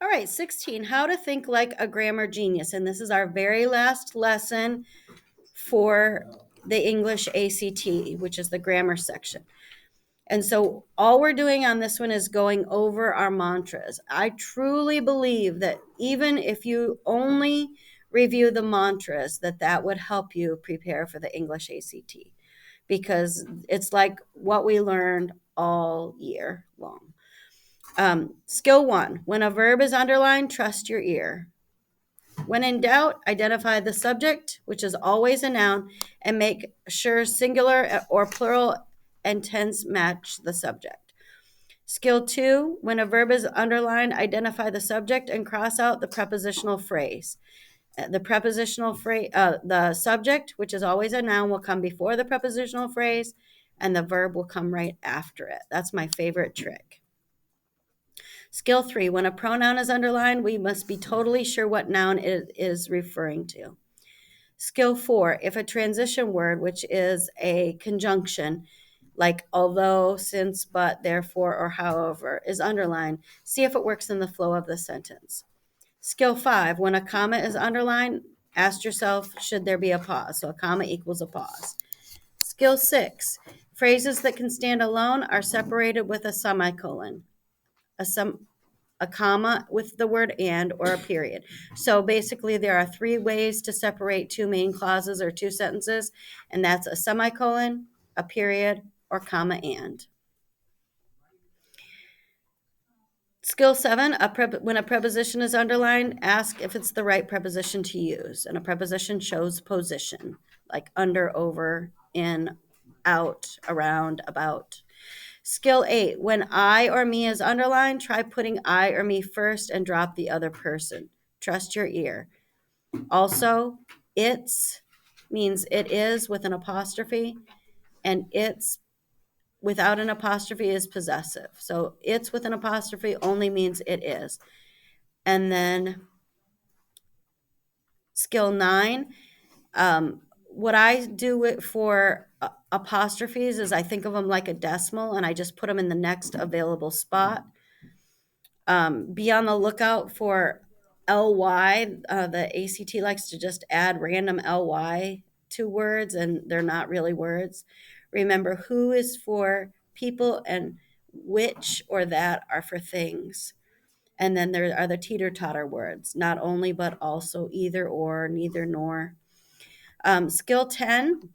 All right, 16, how to think like a grammar genius. And this is our very last lesson for the English ACT, which is the grammar section. And so all we're doing on this one is going over our mantras. I truly believe that even if you only review the mantras, that would help you prepare for the English ACT, because it's like what we learned all year long. Skill 1, when a verb is underlined, trust your ear. When in doubt, identify the subject, which is always a noun, and make sure singular or plural and tense match the subject. Skill 2, when a verb is underlined, identify the subject and cross out the prepositional phrase. The subject, which is always a noun, will come before the prepositional phrase, and the verb will come right after it. That's my favorite trick. Skill 3, when a pronoun is underlined, we must be totally sure what noun it is referring to. Skill 4, if a transition word, which is a conjunction, like although, since, but, therefore, or however, is underlined, see if it works in the flow of the sentence. Skill 5, when a comma is underlined, ask yourself, should there be a pause? So a comma equals a pause. Skill 6, phrases that can stand alone are separated with a semicolon, a comma with the word and, or a period. So basically there are 3 ways to separate 2 main clauses or 2 sentences, and that's a semicolon, a period, or comma and. Skill 7, when a preposition is underlined, ask if it's the right preposition to use. And a preposition shows position, like under, over, in, out, around, about. Skill 8, when I or me is underlined, try putting I or me first and drop the other person. Trust your ear. Also, it's means it is with an apostrophe, and it's without an apostrophe is possessive. So it's with an apostrophe only means it is. And then skill 9, what I do for apostrophes is I think of them like a decimal, and I just put them in the next available spot. Be on the lookout for ly. The ACT likes to just add random ly to words, and they're not really words. Remember, who is for people, and which or that are for things. And then there are the teeter-totter words, not only but also, either or, neither nor. Skill 10,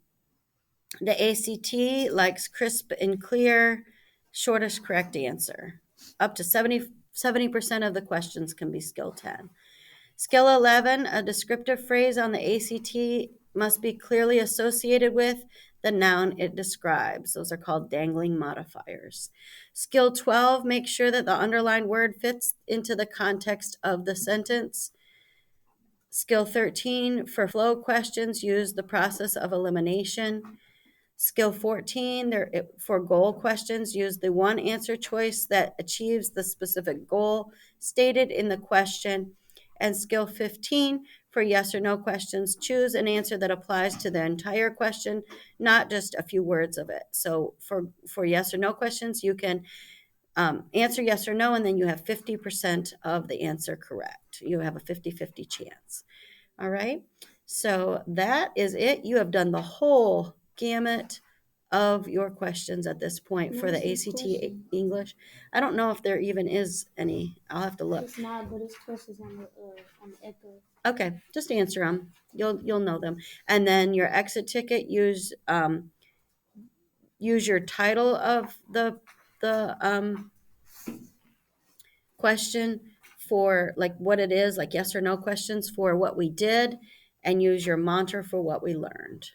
the ACT likes crisp and clear, shortest correct answer. Up to 70% of the questions can be skill 10. Skill 11, a descriptive phrase on the ACT must be clearly associated with the noun it describes. Those are called dangling modifiers. Skill 12, make sure that the underlined word fits into the context of the sentence. Skill 13, for flow questions, use the process of elimination. Skill 14, for goal questions, use the one answer choice that achieves the specific goal stated in the question. And skill 15, for yes or no questions, choose an answer that applies to the entire question, not just a few words of it. So for yes or no questions, you can answer yes or no, and then you have 50% of the answer correct. You have a 50-50 chance. All right, so that is it. You have done the whole gamut of your questions at this point for the ACT English. I don't know if there even is any. I'll have to look. It's not, but it's questions on the echo. Okay, just answer them. You'll know them. And then your exit ticket, use your title of the question for like what it is, like yes or no questions for what we did, and use your mantra for what we learned.